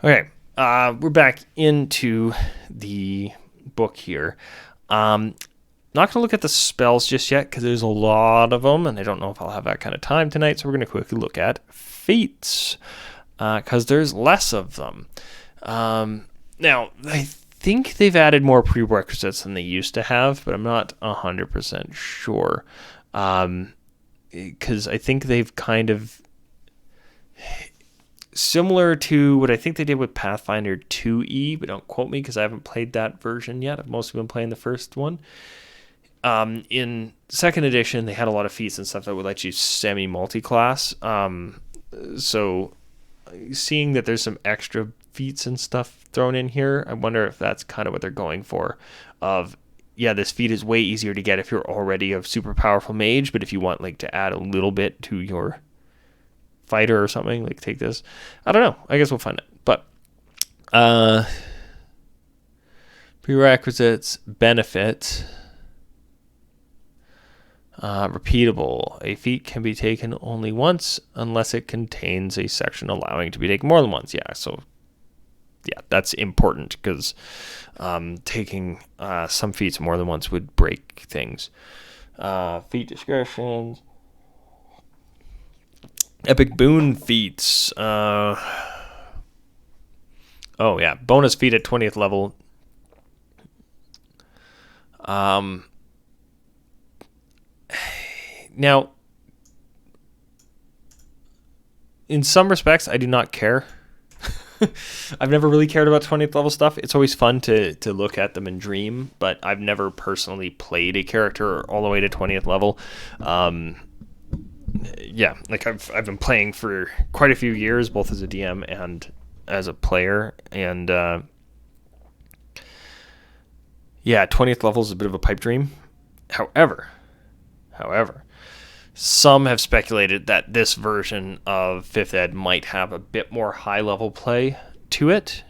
Okay, we're back into the book here. Not going to look at the spells just yet because there's a lot of them, and I don't know if I'll have that kind of time tonight. So we're going to quickly look at feats because there's less of them. Now, I think they've added more prerequisites than they used to have, but I'm not 100% sure because I think they've kind of similar to what I think they did with Pathfinder 2E, but don't quote me because I haven't played that version yet. I've mostly been playing the first one. In second edition, they had a lot of feats and stuff that would let you semi-multi-class. So seeing that there's some extra feats and stuff thrown in here, I wonder if that's kind of what they're going for. This feat is way easier to get if you're already a super powerful mage, but if you want like to add a little bit to your fighter or something, like take this. I don't know. I guess we'll find it. But prerequisites, benefit, repeatable. A feat can be taken only once unless it contains a section allowing it to be taken more than once. That's important because taking some feats more than once would break things. Feat descriptions. Epic boon feats. Bonus feat at 20th level. Now, in some respects, I do not care. I've never really cared about 20th level stuff. It's always fun to look at them and dream, but I've never personally played a character all the way to 20th level. I've been playing for quite a few years, both as a DM and as a player, and 20th level is a bit of a pipe dream. However, some have speculated that this version of 5th Ed might have a bit more high-level play to it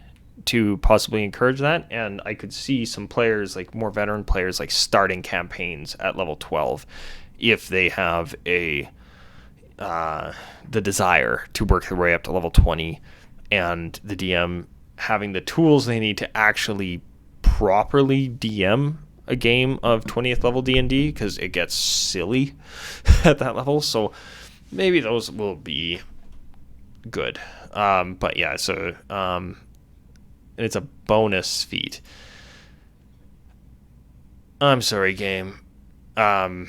to possibly encourage that, and I could see some players, like more veteran players, like starting campaigns at level 12 if they have the desire to work their way up to level 20, and the DM having the tools they need to actually properly DM a game of 20th level D&D, because it gets silly at that level. So maybe those will be good. And it's a bonus feat. I'm sorry, game. A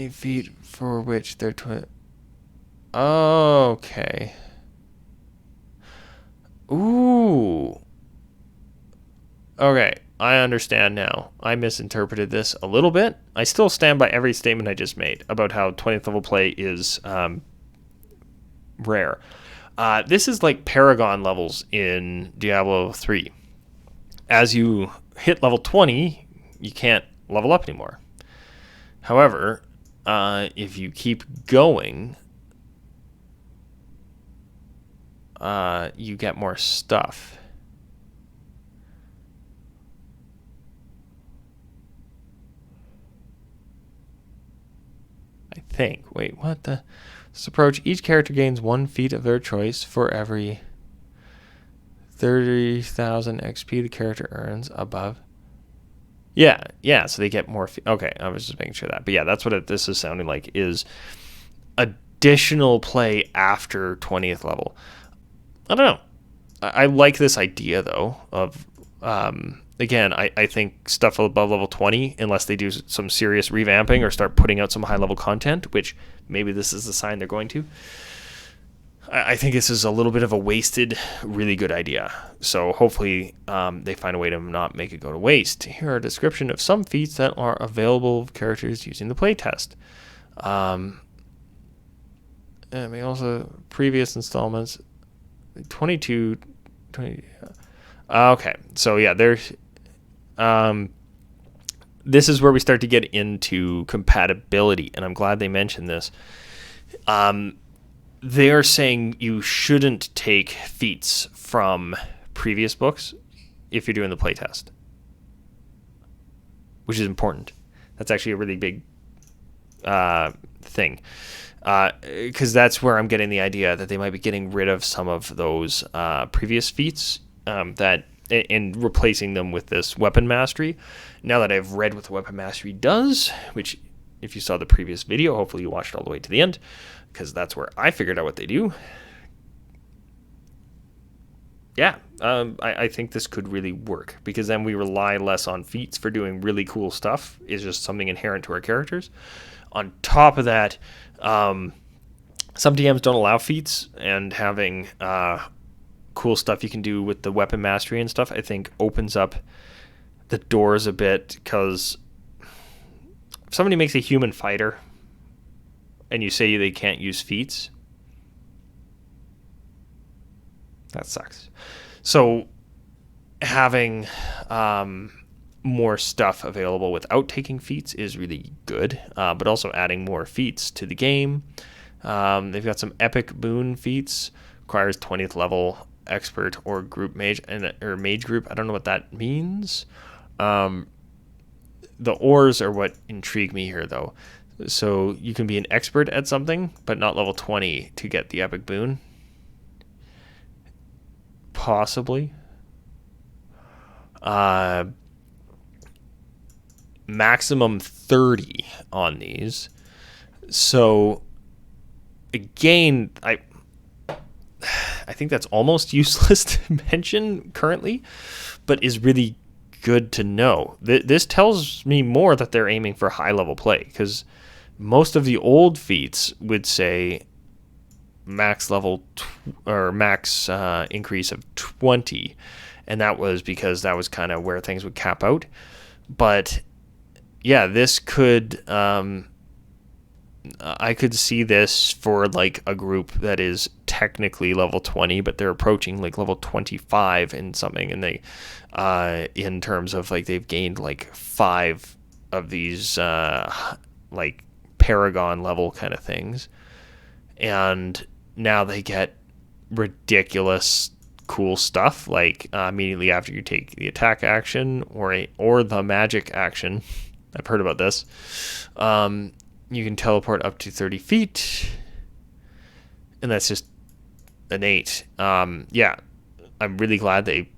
feat for which they're okay. Ooh. Okay, I understand now. I misinterpreted this a little bit. I still stand by every statement I just made about how 20th level play is rare. This is like Paragon levels in Diablo 3. As you hit level 20, you can't level up anymore. However, if you keep going, you get more stuff. I think. Wait, what the? This approach, each character gains 1 feat of their choice for every 30,000 XP the character earns above. Yeah, so they get more. Okay, I was just making sure that. But yeah, that's what this is sounding like, is additional play after 20th level. I don't know. I like this idea, though, of, again, I think stuff above level 20, unless they do some serious revamping or start putting out some high-level content, which maybe this is the sign they're going to, I think this is a little bit of a wasted, really good idea. So hopefully they find a way to not make it go to waste. Here are a description of some feats that are available of characters using the playtest. And we also, previous installments, 22, 20. Okay, so yeah, there's this is where we start to get into compatibility, and I'm glad they mentioned this. They are saying you shouldn't take feats from previous books if you're doing the playtest, which is important. That's actually a really big thing. Because that's where I'm getting the idea that they might be getting rid of some of those previous feats that and replacing them with this weapon mastery. Now that I've read what the weapon mastery does, which if you saw the previous video, hopefully you watched all the way to the end, because that's where I figured out what they do. Yeah, I think this could really work, because then we rely less on feats for doing really cool stuff. It's just something inherent to our characters. On top of that, some DMs don't allow feats, and having cool stuff you can do with the weapon mastery and stuff, I think opens up the doors a bit, because if somebody makes a human fighter and you say they can't use feats, that sucks. So having more stuff available without taking feats is really good, but also adding more feats to the game. They've got some epic boon feats, requires 20th level expert or group mage, or mage group. I don't know what that means. The ores are what intrigue me here, though. So you can be an expert at something, but not level 20 to get the epic boon. Possibly. Maximum 30 on these. So again, I think that's almost useless to mention currently, but is really good to know. This tells me more that they're aiming for high level play, because most of the old feats would say max level or max increase of 20, and that was because that was kind of where things would cap out. But yeah, this could I could see this for like a group that is technically level 20, but they're approaching like level 25 in something, and they in terms of like they've gained like 5 of these like paragon level kind of things, and now they get ridiculous cool stuff like immediately after you take the attack action or the magic action. I've heard about this. You can teleport up to 30 feet, and that's just innate. Yeah, I'm really glad they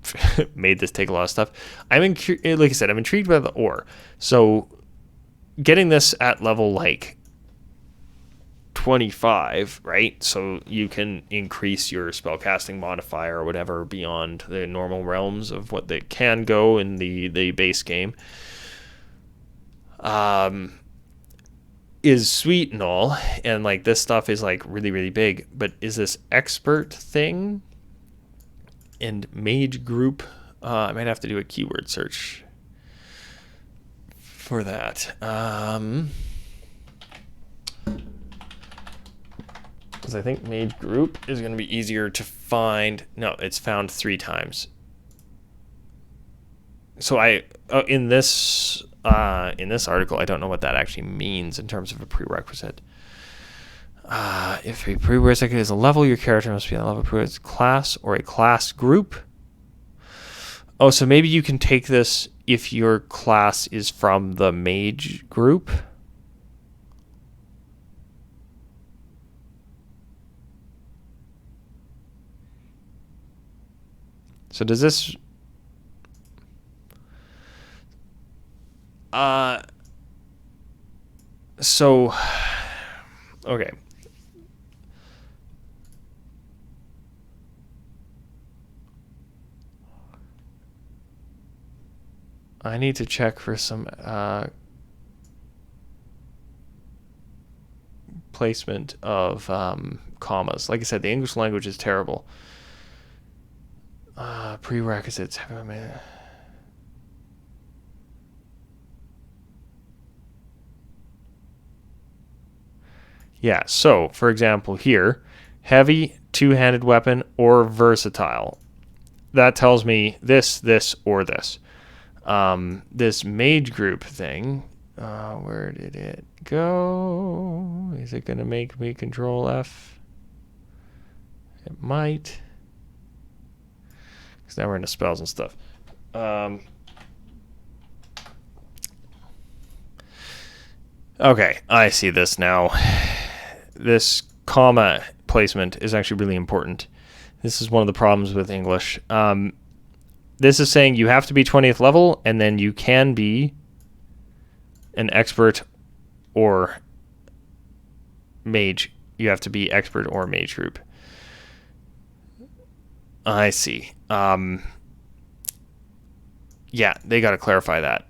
made this take a lot of stuff. Like I said, I'm intrigued by the ore. So getting this at level like 25, right? So you can increase your spellcasting modifier or whatever beyond the normal realms of what they can go in the base game. Is sweet and all, and like this stuff is like really, really big, but is this expert thing and mage group? I might have to do a keyword search for that. Because I think mage group is going to be easier to find. No, it's found 3 times. So in this article, I don't know what that actually means in terms of a prerequisite. If a prerequisite is a level, your character must be a level prerequisite class or a class group. Oh, so maybe you can take this if your class is from the mage group. So does this... So, okay. I need to check for some placement of commas. Like I said, the English language is terrible. Prerequisites. Yeah, so, for example, here, heavy, two-handed weapon, or versatile. That tells me this, or this. This mage group thing, where did it go? Is it going to make me control F? It might. Because now we're into spells and stuff. Okay, I see this now. This comma placement is actually really important. This is one of the problems with English. This is saying you have to be 20th level, and then you can be an expert or mage. You have to be expert or mage group. I see. Yeah, they got to clarify that.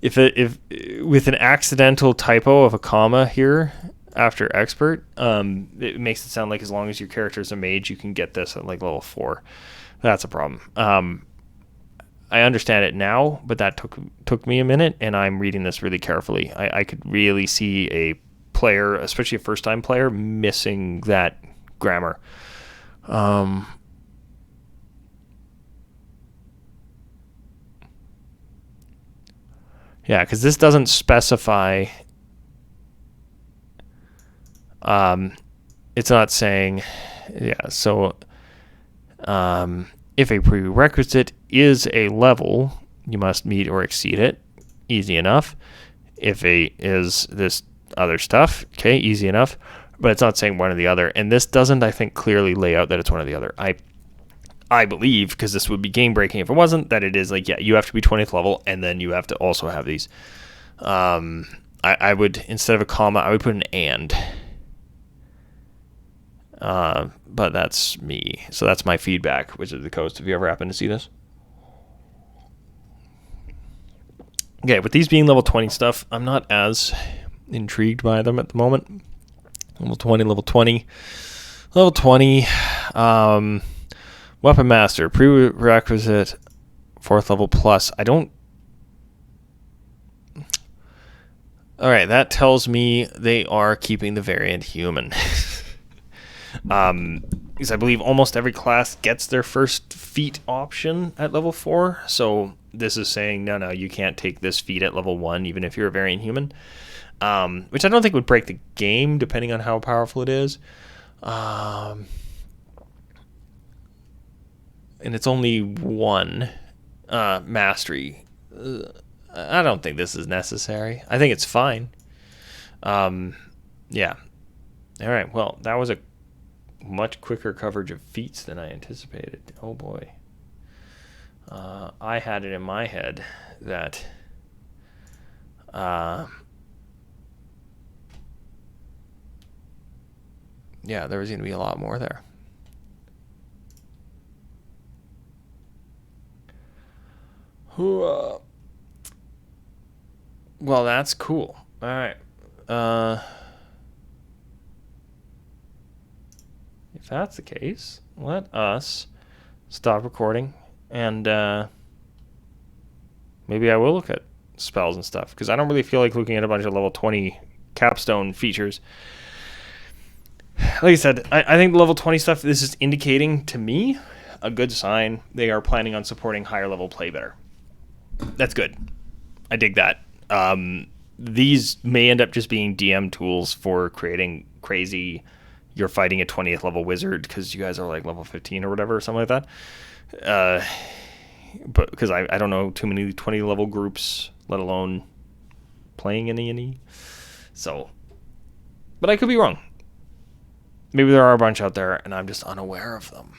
if with an accidental typo of a comma here after expert, it makes it sound like as long as your character is a mage, you can get this at like level 4. That's a problem. I understand it now, but that took me a minute, and I'm reading this really carefully. I could really see a player, especially a first-time player, missing that grammar. Yeah, because this doesn't specify. It's not saying, yeah. So, if a prerequisite is a level, you must meet or exceed it. Easy enough. If a is this other stuff, okay, easy enough. But it's not saying one or the other, and this doesn't, I think, clearly lay out that it's one or the other. I believe, because this would be game breaking if it wasn't, that it is like, yeah, you have to be 20th level, and then you have to also have these. I would, instead of a comma, I would put an and. But that's me. So that's my feedback, Wizard of the Coast. Have you ever happened to see this? Okay, with these being level 20 stuff, I'm not as intrigued by them at the moment. Level 20, level 20. Level 20. Weapon Master, prerequisite, 4th level plus. I don't... Alright, that tells me they are keeping the variant human. Because I believe almost every class gets their first feat option at level 4. So this is saying, no, you can't take this feat at level 1, even if you're a variant human. Which I don't think would break the game, depending on how powerful it is. And it's only 1 mastery. I don't think this is necessary. I think it's fine. Yeah. All right. Well, that was a much quicker coverage of feats than I anticipated. Oh boy. I had it in my head that yeah, there was going to be a lot more there. Well, that's cool. All right. If that's the case, let us stop recording, and maybe I will look at spells and stuff, because I don't really feel like looking at a bunch of level 20 capstone features. Like I said, I think the level 20 stuff, this is indicating to me a good sign. They are planning on supporting higher level play better. That's good. I dig that. These may end up just being DM tools for creating crazy, you're fighting a 20th level wizard because you guys are like level 15 or whatever, or something like that. But because I don't know too many 20 level groups, let alone playing any. So, but I could be wrong. Maybe there are a bunch out there and I'm just unaware of them.